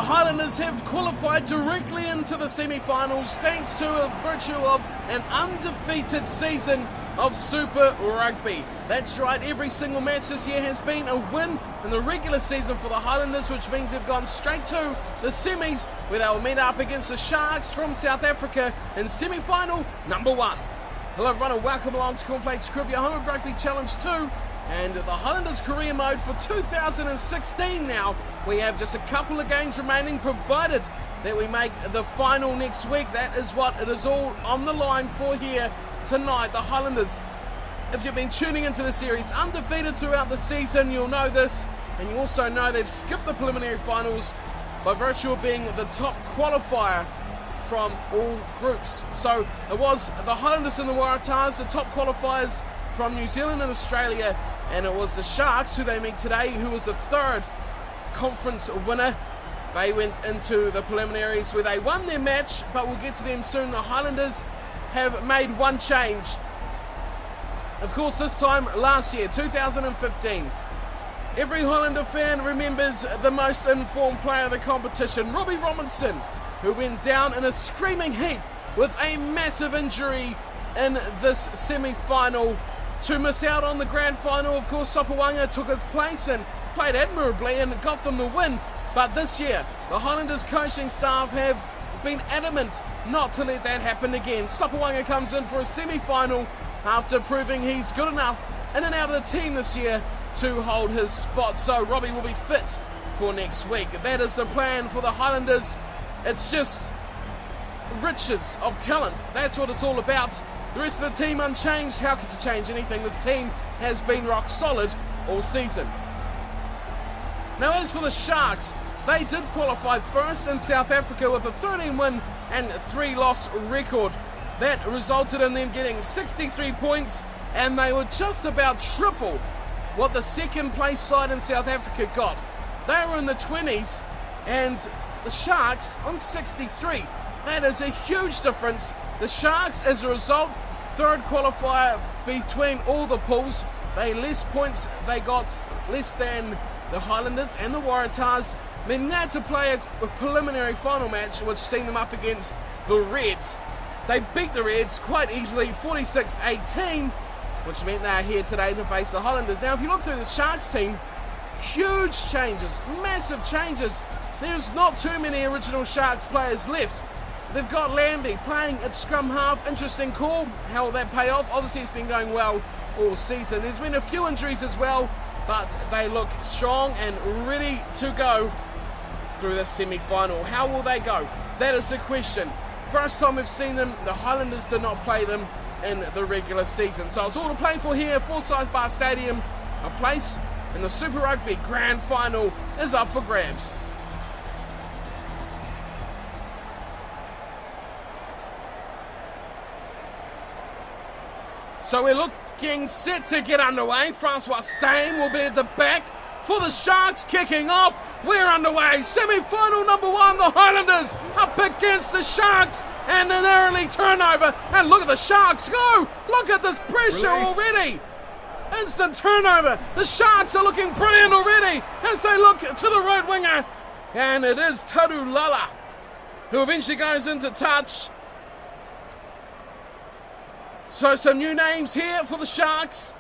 Highlanders have qualified directly into the semi-finals thanks to a virtue of an undefeated season of Super Rugby. That's right, every single match this year has been a win in the regular season for the Highlanders, which means they've gone straight to the semis, where they will meet up against the Sharks from South Africa in semi-final number 1. Hello everyone and welcome along to Cornflakes Crib, your home of Rugby Challenge 2 and the Highlanders career mode for 2016 now. We have just a couple of games remaining, provided that we make the final next week. That is what it is all on the line for here tonight. The Highlanders, if you've been tuning into the series, undefeated throughout the season, you'll know this, and you also know they've skipped the preliminary finals by virtue of being the top qualifier from all groups. So it was the Highlanders and the Waratahs, the top qualifiers from New Zealand and Australia, and it was the Sharks, who they meet today, who was the third conference winner. They went into the preliminaries where they won their match, but we'll get to them soon. The Highlanders have made one change. Of course, this time last year, 2015, every Highlander fan remembers the most informed player of the competition, Robbie Robinson, who went down in a screaming heap with a massive injury in this semi-final to miss out on the grand final. Of course, Sopawanga took his place and played admirably and got them the win. But this year, the Highlanders coaching staff have been adamant not to let that happen again. Sopawanga comes in for a semi-final after proving he's good enough in and out of the team this year to hold his spot. So Robbie will be fit for next week. That is the plan for the Highlanders. It's just riches of talent. That's what it's all about. The rest of the team unchanged. How could you change anything? This team has been rock solid all season. Now, as for the Sharks, they did qualify first in South Africa with a 13-win and 3-loss record. That resulted in them getting 63 points, and they were just about triple what the second place side in South Africa got. They were in the 20s, and the Sharks on 63. That is a huge difference. The Sharks, as a result, third qualifier between all the pools. They less points, they got less than the Highlanders and the Waratahs. Then they had to play a preliminary final match, which seen them up against the Reds. They beat the Reds quite easily, 46-18, which meant they are here today to face the Highlanders. Now, if you look through the Sharks team, huge changes, massive changes. There's not too many original Sharks players left. They've got Lambie playing at scrum half. Interesting call. How will that pay off? Obviously, it's been going well all season. There's been a few injuries as well, but they look strong and ready to go through the semi-final. How will they go? That is the question. First time we've seen them, the Highlanders did not play them in the regular season. So it's all to play for here, Forsyth Bar Stadium. A place in the Super Rugby Grand Final is up for grabs. So we're looking set to get underway. Francois Steyn will be at the back for the Sharks kicking off. We're underway. Semi-final number 1, the Highlanders up against the Sharks, and an early turnover. And look at the Sharks go. Look at this pressure already. Instant turnover. The Sharks are looking brilliant already as they look to the right winger. And it is Tadu Lala who eventually goes into touch. So some new names here for the Sharks.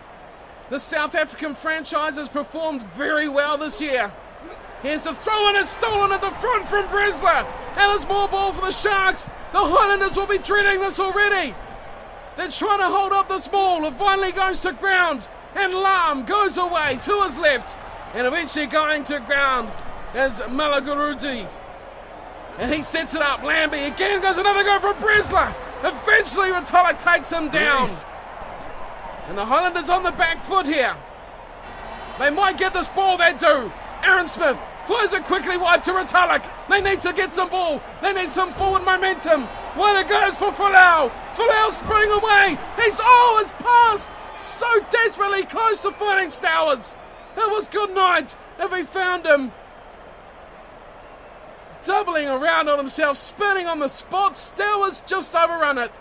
The South African franchise has performed very well this year. Here's the throw, and it's stolen at the front from Bresler. And it's more ball for the Sharks. The Highlanders will be dreading this already. They're trying to hold up this ball. It finally goes to ground. And Lam goes away to his left. And eventually going to ground is Malagurudi. And he sets it up. Lambie again goes another go from Bresler. Eventually, Retallick takes him down. And the Highlanders on the back foot here. They might get this ball, they do. Aaron Smith flies it quickly wide to Retallick. They need to get some ball. They need some forward momentum. Well, it goes for Folau. Folau spring away. His pass. So desperately close to finding Stowers. That was good night if he found him. Doubling around on himself, spinning on the spot. Stowers just overrun it.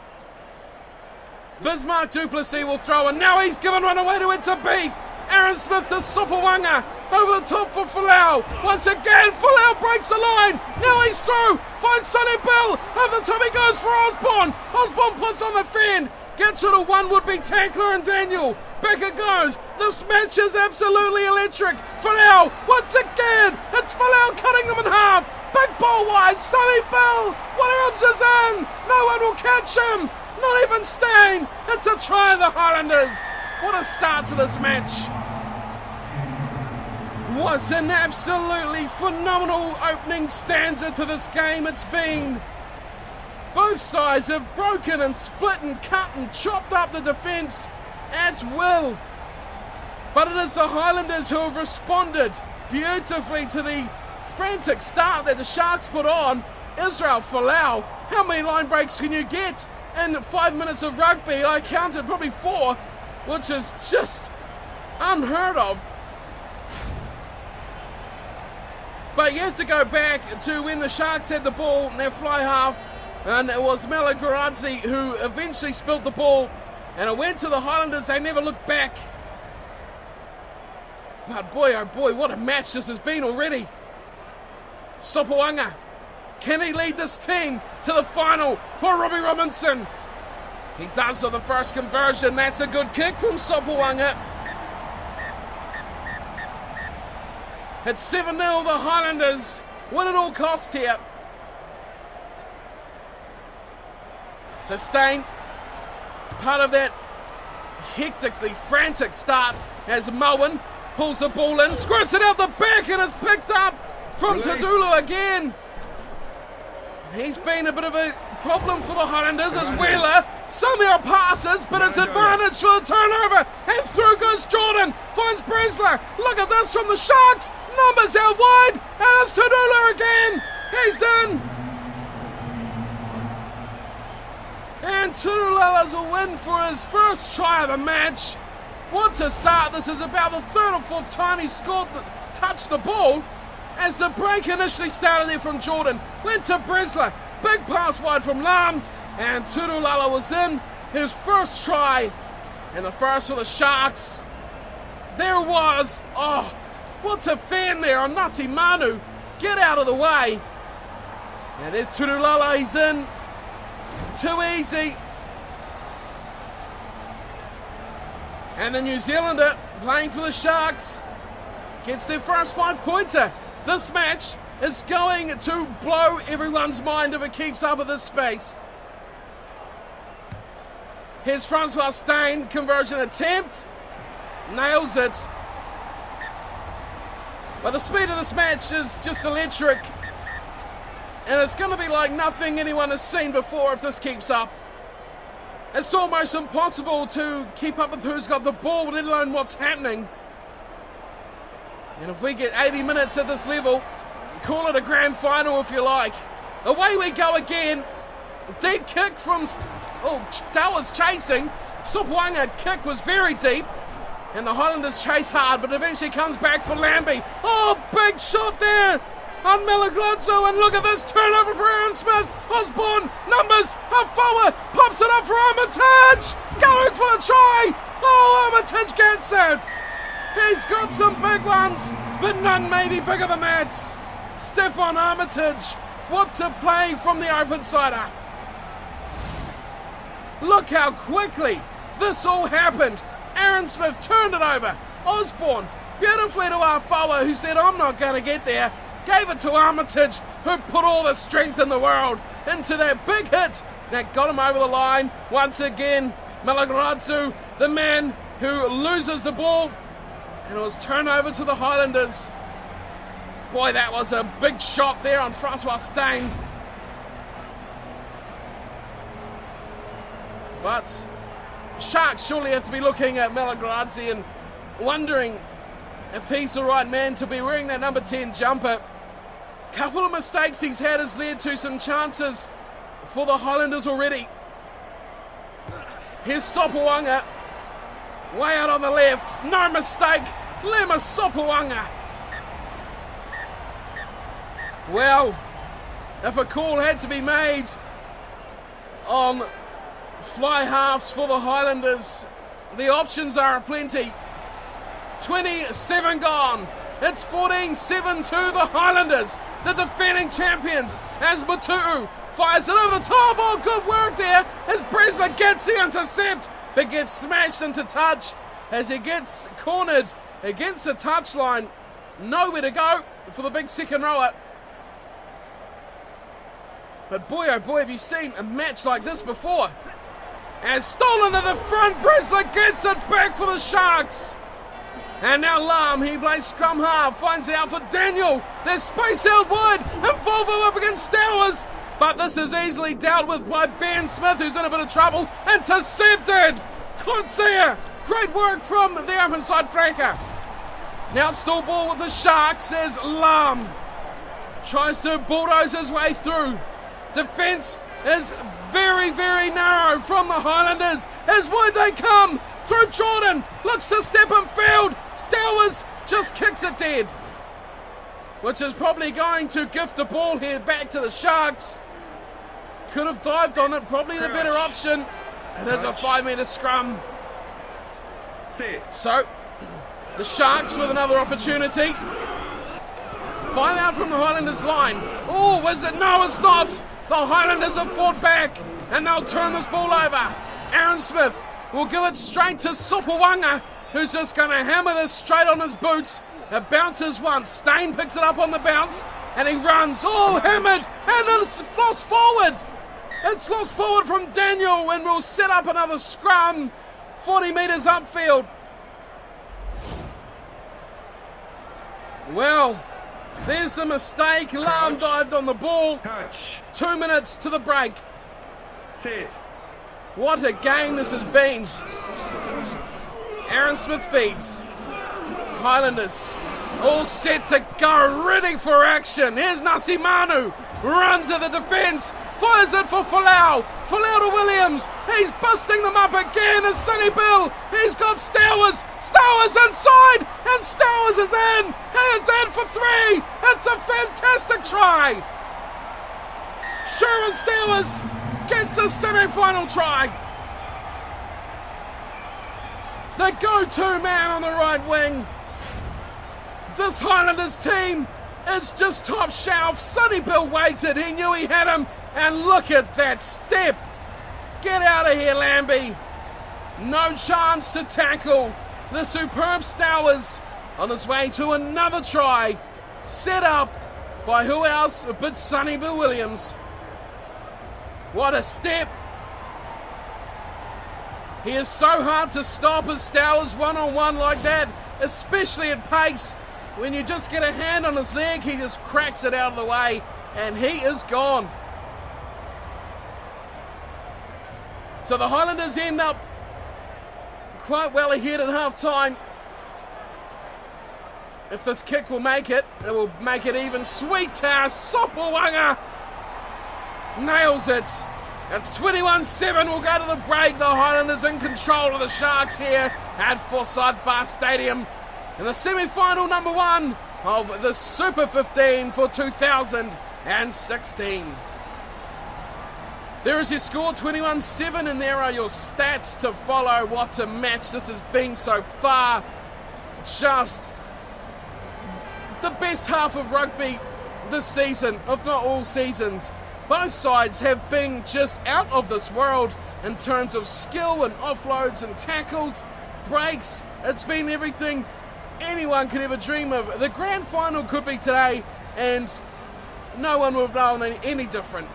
Bismarck du Plessis will throw, and now he's given one away to Ita Beef. Aaron Smith to Sopoaga. Over the top for Folau. Once again, Folau breaks the line. Now he's through. Finds Sonny Bill. Over the top he goes for Osborne. Osborne puts on the fend. Gets to the one would-be tackler and Daniel. Back it goes. This match is absolutely electric. Folau, once again. It's Folau cutting them in half. Big ball wide. Sonny Bill. Williams is in. No one will catch him. Not even Stain. It's a try of the Highlanders. What a start to this match. Was an absolutely phenomenal opening stanza to this game. It's been. Both sides have broken and split and cut and chopped up the defence at will. But it is the Highlanders who have responded beautifully to the frantic start that the Sharks put on. Israel Folau, how many line breaks can you get in 5 minutes of rugby? I counted probably 4, which is just unheard of. But you have to go back to when the Sharks had the ball in their fly half, and it was Malagarazi who eventually spilled the ball, and it went to the Highlanders. They never looked back. But boy, oh boy, what a match this has been already. Sopoaga, can he lead this team to the final for Robbie Robinson? He does with the first conversion. That's a good kick from Sopoaga. It's 7-0 the Highlanders. Win at all costs here. So Stain, part of that hectically frantic start as Mullen pulls the ball in, squirts it out the back, and it's picked up from Tadulu again. He's been a bit of a problem for the Highlanders as Wheeler somehow passes, but it's advantage for the turnover, and through goes Jordan, finds Bresler. Look at this from the Sharks, numbers out wide, and it's Tadulu again. He's in. And Turulala's a win for his first try of the match. What a start. This is about the 3rd or 4th time he touched the ball. As the break initially started there from Jordan, went to Bresler. Big pass wide from Lam, and Turulala was in. His first try, and the first for the Sharks. There was, oh, what a fan there on Nasi Manu. Get out of the way. And there's Turulala, he's in. Too easy. And the New Zealander playing for the Sharks gets their first 5-pointer. This match is going to blow everyone's mind if it keeps up at this space. Here's Francois Stain, conversion attempt. Nails it. But the speed of this match is just electric. And it's going to be like nothing anyone has seen before if this keeps up. It's almost impossible to keep up with who's got the ball, let alone what's happening. And if we get 80 minutes at this level, call it a grand final if you like. Away we go again. Deep kick from... Oh, Towers chasing. Sopoaga kick was very deep. And the Highlanders chase hard, but eventually comes back for Lambie. Oh, big shot there on Malaglozzo, and look at this turnover for Aaron Smith. Osborne, numbers, up forward, pops it up for Armitage, going for the try. Oh, Armitage gets it. He's got some big ones, but none maybe bigger than that. Stefan Armitage, what a play from the open sider. Look how quickly this all happened. Aaron Smith turned it over. Osborne, beautifully to Afawa, who said, I'm not going to get there. Gave it to Armitage, who put all the strength in the world into that big hit that got him over the line. Once again, Malagarazu, the man who loses the ball, and it was turned over to the Highlanders. Boy, that was a big shot there on Francois Stain. But Sharks surely have to be looking at Malagarazi and wondering if he's the right man to be wearing that number 10 jumper. Couple of mistakes he's had has led to some chances for the Highlanders already. Here's Sopoaga, way out on the left, no mistake, Lema Sopoaga. Well, if a call had to be made on fly halves for the Highlanders, the options are aplenty. 27 gone. It's 14-7 to the Highlanders, the defending champions, as Matu'u fires it over the top. Oh, good work there as Bresler gets the intercept, but gets smashed into touch as he gets cornered against the touchline. Nowhere to go for the big second rower. But boy, oh boy, have you seen a match like this before? As stolen to the front, Bresler gets it back for the Sharks. And now Lam, he plays scrum half, finds it out for Daniel. There's space out wide, and Volvo up against Stowers. But this is easily dealt with by Ben Smith, who's in a bit of trouble. Intercepted! Kotsia! Great work from the open side flanker. Now it's still ball with the Sharks as Lam tries to bulldoze his way through. Defence is very, very narrow from the Highlanders. As wide they come through Jordan. Looks to step in field. Stowers just kicks it dead, which is probably going to gift the ball here back to the Sharks. Could have dived on it, probably the better option. It is a 5-metre scrum. So, the Sharks with another opportunity. 5 out from the Highlanders line. Oh, is it? No, it's not. The Highlanders have fought back, and they'll turn this ball over. Aaron Smith will give it straight to Sopawanga, who's just going to hammer this straight on his boots. It bounces once. Stain picks it up on the bounce, and he runs. Oh, hammered, and then it's lost forward. It's lost forward from Daniel, and we'll set up another scrum 40 metres upfield. Well, there's the mistake. Lam dived on the ball. 2 minutes to the break. What a game this has been. Aaron Smith feeds. Highlanders all set to go, ready for action. Here's Nasimanu. Runs at the defence. Fires it for Folau. Folau to Williams. He's busting them up again as Sonny Bill. He's got Stowers. Stowers inside. And Stowers is in. He is in for 3. It's a fantastic try. Sherwin Stowers gets a semi-final try. The go-to man on the right wing. This Highlanders team is just top shelf. Sonny Bill waited. He knew he had him. And look at that step. Get out of here, Lambie. No chance to tackle. The superb Stowers on his way to another try. Set up by who else but Sonny Bill Williams. What a step. He is so hard to stop as Stowers one-on-one like that, especially at pace. When you just get a hand on his leg, he just cracks it out of the way, and he is gone. So the Highlanders end up quite well ahead at half-time. If this kick will make it, it will make it even sweeter. Sopawanga nails it. It's 21-7. We'll go to the break. The Highlanders in control of the Sharks here at Forsyth Bar Stadium in the semi-final number 1 of the Super 15 for 2016. There is your score, 21-7, and there are your stats to follow. What a match this has been so far. Just the best half of rugby this season, if not all seasons. Both sides have been just out of this world in terms of skill and offloads and tackles, breaks. It's been everything anyone could ever dream of. The grand final could be today, and no one would have known any different.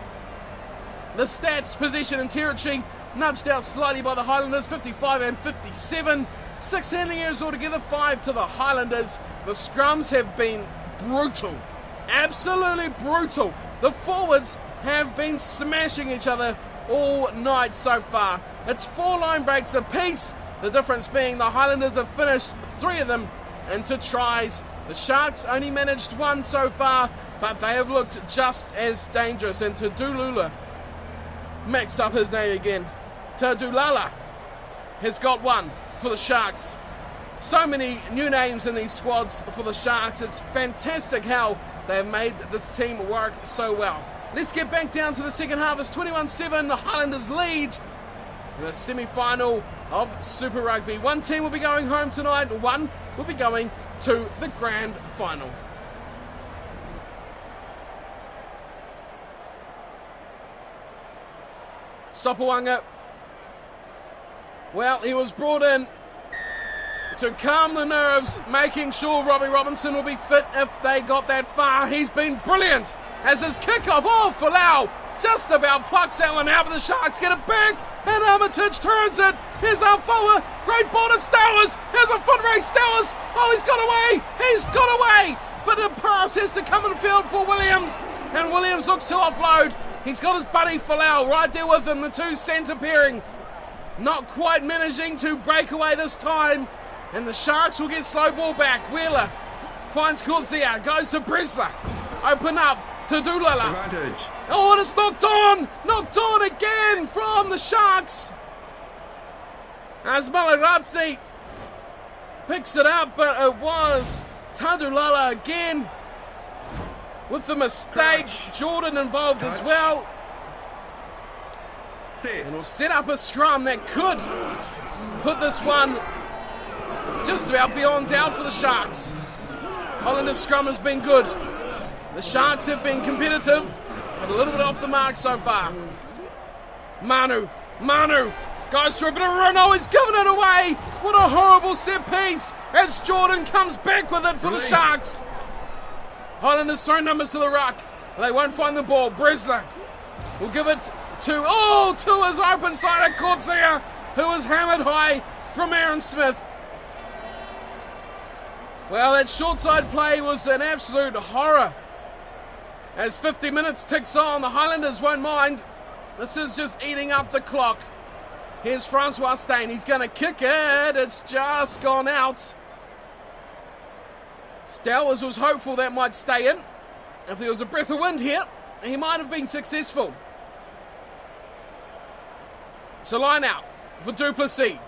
The stats, possession and territory, nudged out slightly by the Highlanders, 55 and 57. 6 handling errors altogether, 5 to the Highlanders. The scrums have been brutal, absolutely brutal. The forwards have been smashing each other all night so far. It's 4 line breaks apiece, the difference being the Highlanders have finished 3 of them into tries. The Sharks only managed 1 so far, but they have looked just as dangerous. And Tadulula mixed up his name again. Tadulala has got 1 for the Sharks. So many new names in these squads for the Sharks. It's fantastic how they have made this team work so well. Let's get back down to the second half. It's 21-7. The Highlanders lead in the semi-final of Super Rugby. One team will be going home tonight, one will be going to the grand final. Sopoaga, well, he was brought in to calm the nerves, making sure Robbie Robinson will be fit if they got that far. He's been brilliant as his kickoff. Oh, Folau just about plucks that one out, but the Sharks get it back, and Armitage turns it. Here's our forward. Great ball to Stowers. Here's a foot race. Stowers. Oh, he's got away. He's got away. But the pass has to come in field for Williams, and Williams looks to offload. He's got his buddy Folau right there with him, the two centre pairing. Not quite managing to break away this time, and the Sharks will get slow ball back. Wheeler finds Kurzia, goes to Bresler. Open up to Dulala. Advantage. Oh, and it's knocked on! Knocked on again from the Sharks. As Malarazzi picks it up, but it was Tadulala again with the mistake. Touch. Jordan involved Touch. as well. Sit. And will set up a scrum that could put this one just about beyond doubt for the Sharks. Highlanders' scrum has been good. The Sharks have been competitive, but a little bit off the mark so far. Manu goes through a bit of a run. Oh, he's given it away. What a horrible set piece as Jordan comes back with it for the Sharks. Highlanders throw numbers to the ruck. They won't find the ball. Bresler will give it to his open side of Coetzee, who was hammered high from Aaron Smith. Well, that short side play was an absolute horror. As 50 minutes ticks on, the Highlanders won't mind. This is just eating up the clock. Here's Francois Steyn. He's going to kick it. It's just gone out. Stowers was hopeful that might stay in. If there was a breath of wind here, he might have been successful. It's a line out for Duplessis.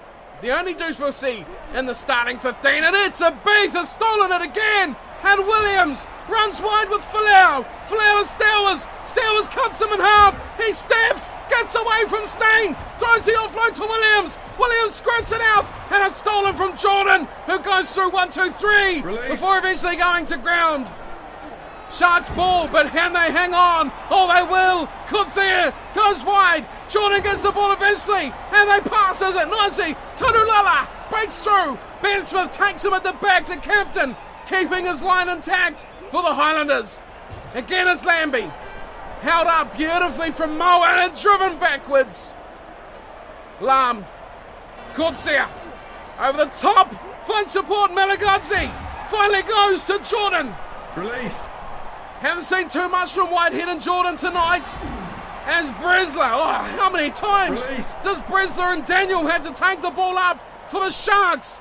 The only Duplessis in the starting 15, and it's a Beath has stolen it again. And Williams runs wide with Folau. Folau to Stowers. Stowers cuts him in half. He steps, gets away from Steyn, throws the offload to Williams. Williams squirts it out, and it's stolen from Jordan, who goes through 1, 2, 3 Release. before eventually going to ground. Sharks ball, but can they hang on? Oh, they will. Coetzee goes wide. Jordan gets the ball eventually, and they passes it nicely. Tadulala breaks through. Ben Smith takes him at the back to Captain, keeping his line intact for the Highlanders. Again it's Lambie. Held up beautifully from Moa and driven backwards. Lam. Coetzee over the top. Finds support. Malagazzi finally goes to Jordan. Release. Haven't seen too much from Whitehead and Jordan tonight. As Bresler, how many times Release. does Bresler and Daniel have to take the ball up for the Sharks?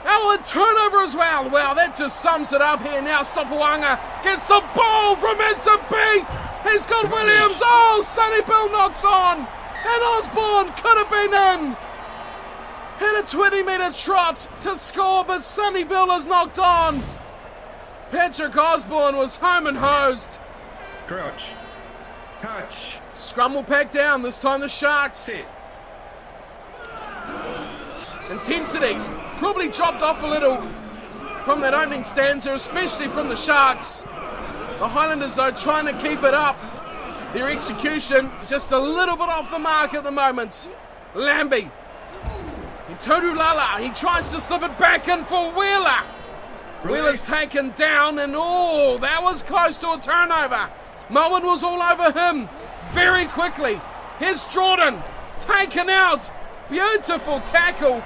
Oh, a turnover as well. Well, that just sums it up here now. Sopoaga gets the ball from Edson Beath. He's got Williams. Oh, Sonny Bill knocks on. And Osborne could have been in. Hit a 20-metre trot to score, but Sonny Bill is knocked on. Patrick Osborne was home and hosed. Crouch. Touch. Scrum will pack down, this time the Sharks. Sit. Intensity probably dropped off a little from that opening stanza, especially from the Sharks. The Highlanders, though, trying to keep it up. Their execution just a little bit off the mark at the moment. Lambie. Todulala, he tries to slip it back in for Wheeler. Wheeler's taken down, and that was close to a turnover. Moen was all over him very quickly. Here's Jordan, taken out. Beautiful tackle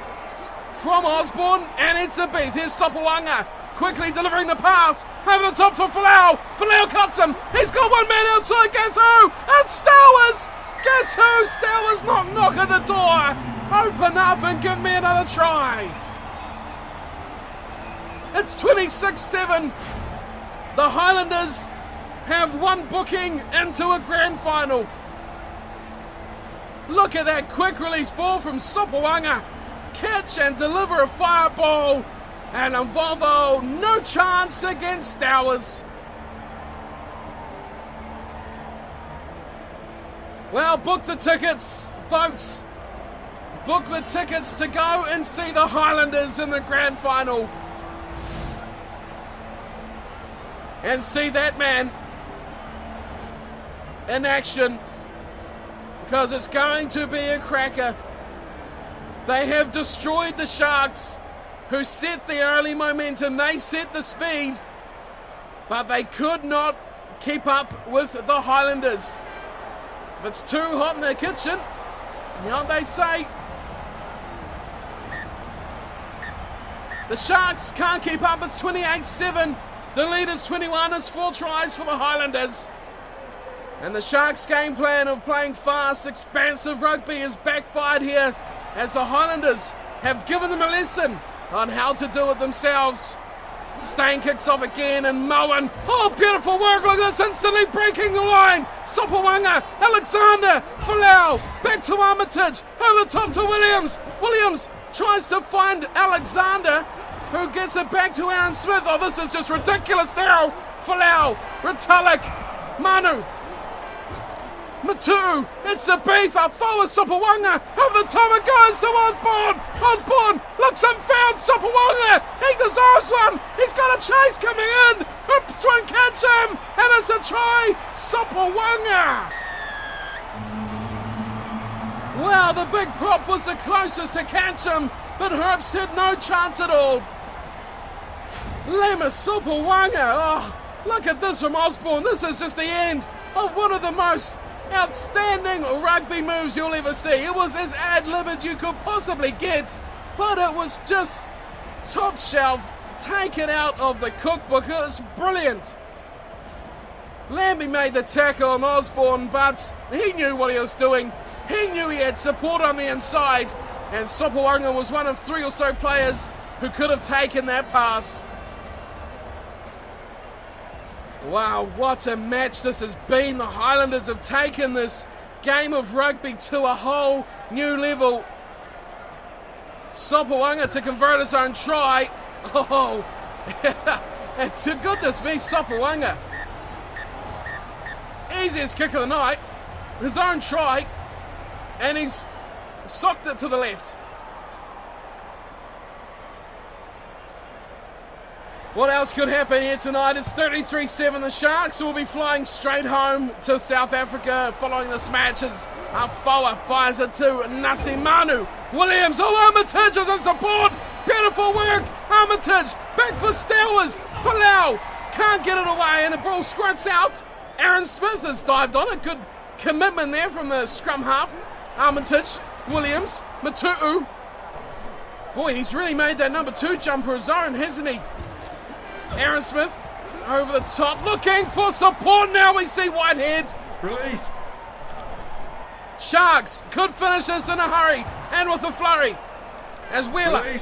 from Osborne, and it's a beat. Here's Sopoaga, quickly delivering the pass. Over the top for Folau. Folau cuts him. He's got one man outside. Guess who? It's Stowers. Guess who? Stowers knock at the door. Open up and give me another try. It's 26-7. The Highlanders have one booking into a grand final. Look at that quick release ball from Sopoaga. Catch and deliver a fireball. And Volvo, no chance against Stowers. Well, book the tickets Folks, book the tickets to go and see the Highlanders in the grand final. And see that man in action, because it's going to be a cracker. They have destroyed the Sharks, who set the early momentum. They set the speed, but they could not keep up with the Highlanders. If it's too hot in the kitchen, you know what they say? The Sharks can't keep up. It's 28-7. The lead is 21. It's 4 tries for the Highlanders. And the Sharks' game plan of playing fast, expansive rugby has backfired here, as the Highlanders have given them a lesson on how to do it themselves. Stain kicks off again, and Moen. Oh, beautiful work. Look at this, instantly breaking the line. Sopawanga, Alexander, Folau, back to Armitage, over the top to Williams. Williams tries to find Alexander, who gets it back to Aaron Smith. Oh, this is just ridiculous now. Folau, Retallick, Manu, Matu, it's a beef, our forward Sopawanga, over the top it goes to Osborne. Osborne looks unfound, Sopawanga, he deserves one, he's got a chase coming in, oops, won't catch him, and it's a try, Sopawanga. Well, the big prop was the closest to catch him, but Herbst had no chance at all. Lemus Sopawanga, oh, look at this from Osborne, this is just the end of one of the most outstanding rugby moves you'll ever see. It was as ad-lib as you could possibly get, but it was just top shelf, taken out of the cookbook. It was brilliant. Lambie made the tackle on Osborne, but he knew what he was doing. He knew he had support on the inside, and Sopawanga was one of 3 or so players who could have taken that pass. Wow, what a match this has been. The Highlanders have taken this game of rugby to a whole new level. Sopawanga to convert his own try. Oh, and to goodness me, Sopawanga. Easiest kick of the night. His own try. And he's socked it to the left. What else could happen here tonight? It's 33-7. The Sharks will be flying straight home to South Africa following this match as Afoa fires it to Nasimanu. Williams, Armitage is in support. Beautiful work. Armitage back for Stowers. Folau can't get it away, and the ball squirts out. Aaron Smith has dived on it. Good commitment there from the scrum half. Armitage, Williams, Matu'u. Boy, he's really made that number 2 jumper his own, hasn't he? Aaron Smith over the top, looking for support. Now we see Whitehead. Release. Sharks could finish this in a hurry and with a flurry as Wheeler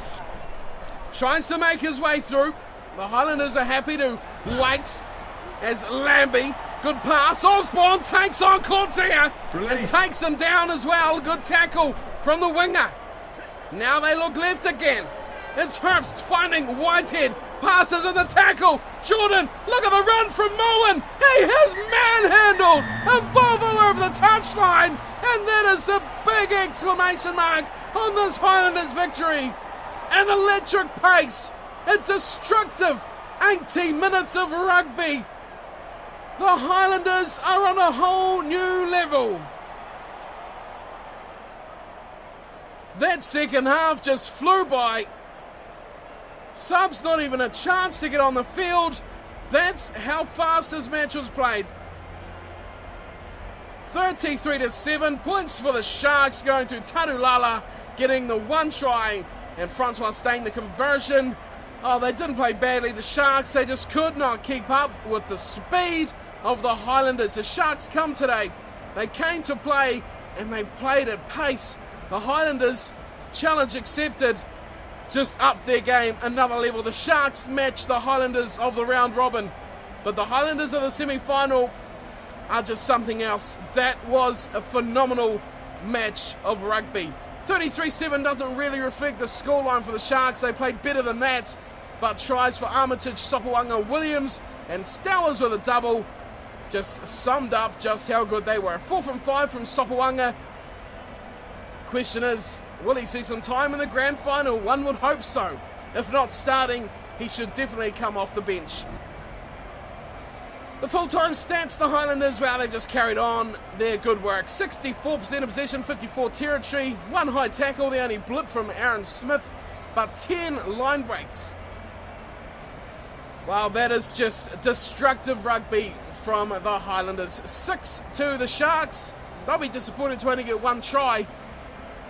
tries to make his way through. The Highlanders are happy to wait as Lambie, good pass. Osborne takes on Cortia and takes him down as well. Good tackle from the winger. Now they look left again. It's Herbst finding Whitehead. Passes in the tackle. Jordan, look at the run from Moen. He has manhandled a Volvo over the touchline. And that is the big exclamation mark on this Highlanders victory. An electric pace. A destructive 80 minutes of rugby. The Highlanders are on a whole new level. That second half just flew by. Subs not even a chance to get on the field. That's how fast this match was played. 33-7 points for the Sharks, going to Tarulala, getting the 1 try, and Francois Steyn the conversion. Oh, they didn't play badly, the Sharks. They just could not keep up with the speed of the Highlanders. The Sharks come today. They came to play, and they played at pace. The Highlanders, challenge accepted, just up their game another level. The Sharks match the Highlanders of the round robin, but the Highlanders of the semi-final are just something else. That was a phenomenal match of rugby. 33-7 doesn't really reflect the scoreline for the Sharks. They played better than that, but tries for Armitage, Sopawanga, Williams and Stowers with a double just summed up just how good they were. 4 from 5 from Sopawanga. question is, will he see some time in the grand final? One would hope so. If not starting, he should definitely come off the bench. The full-time stats, the Highlanders, well, they just carried on their good work. 64% of possession, 54 territory, 1 high tackle, the only blip from Aaron Smith, but 10 line breaks. Wow, that is just destructive rugby from the Highlanders. 6 to the Sharks. They'll be disappointed to only get 1 try.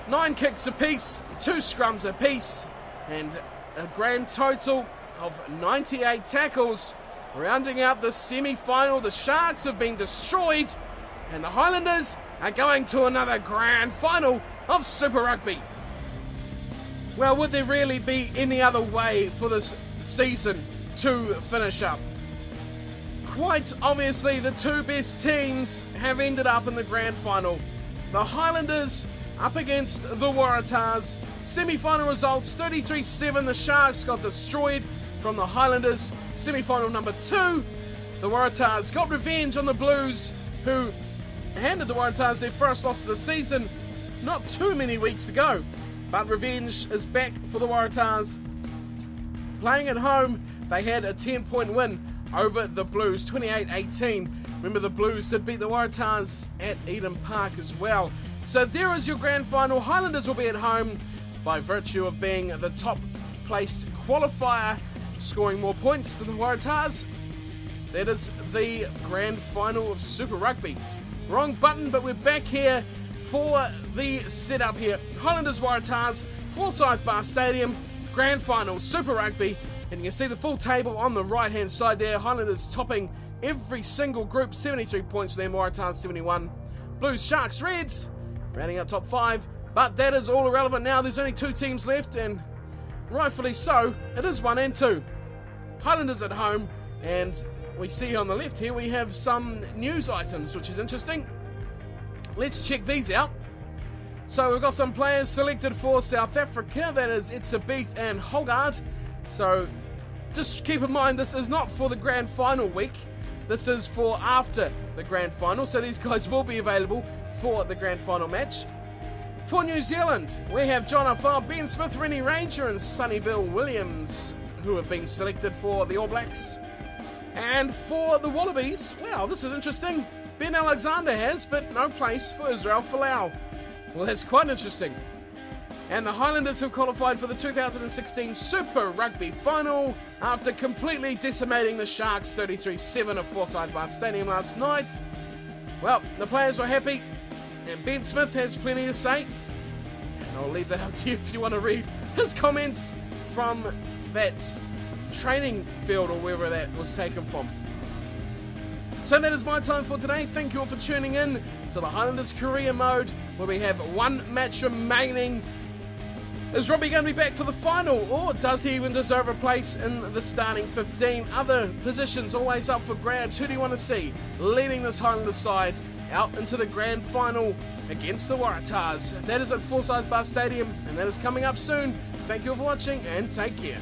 9 kicks apiece, 2 scrums apiece, and a grand total of 98 tackles. Rounding out the semi-final, the Sharks have been destroyed, and the Highlanders are going to another grand final of Super Rugby. Well, would there really be any other way for this season to finish up? Quite obviously, the 2 best teams have ended up in the grand final. The Highlanders up against the Waratahs. Semi-final results, 33-7. The Sharks got destroyed from the Highlanders. Semi-final number 2, the Waratahs got revenge on the Blues, who handed the Waratahs their first loss of the season not too many weeks ago. But revenge is back for the Waratahs. Playing at home, they had a 10-point win over the Blues, 28-18. Remember, the Blues did beat the Waratahs at Eden Park as well. So there is your grand final. Highlanders will be at home by virtue of being the top placed qualifier, scoring more points than the Waratahs. That is the grand final of Super Rugby. Wrong button, but we're back here for the setup here. Highlanders Waratahs, Forsyth Bar Stadium, grand final, Super Rugby. And you can see the full table on the right hand side there. Highlanders topping every single group, 73 points for them, Waratahs 71. Blues, Sharks, Reds, rounding out top 5. But that is all irrelevant now. There's only 2 teams left, and rightfully so, it is 1 and 2. Highlanders at home, and we see on the left here we have some news items, which is interesting. Let's check these out. So we've got some players selected for South Africa. That is Itzebeth and Hogard. So just keep in mind, this is not for the grand final week. This is for after the grand final. So these guys will be available for the grand final match. For New Zealand, we have John Afar, Ben Smith, Rennie Ranger, and Sonny Bill Williams, who have been selected for the All Blacks. And for the Wallabies, wow, this is interesting. Ben Alexander has, but no place for Israel Folau. Well, that's quite interesting. And the Highlanders have qualified for the 2016 Super Rugby Final after completely decimating the Sharks 33-7 at Forsyth Bar Stadium last night. Well, the players are happy, and Ben Smith has plenty to say. And I'll leave that up to you if you want to read his comments from that training field or wherever that was taken from. So that is my time for today. Thank you all for tuning in to the Highlanders career mode, where we have 1 match remaining. Is Robbie going to be back for the final, or does he even deserve a place in the starting 15? Other positions always up for grabs. Who do you want to see leading this Highlanders side out into the grand final against the Waratahs? That is at Forsyth Bar Stadium, and that is coming up soon. Thank you all for watching, and take care.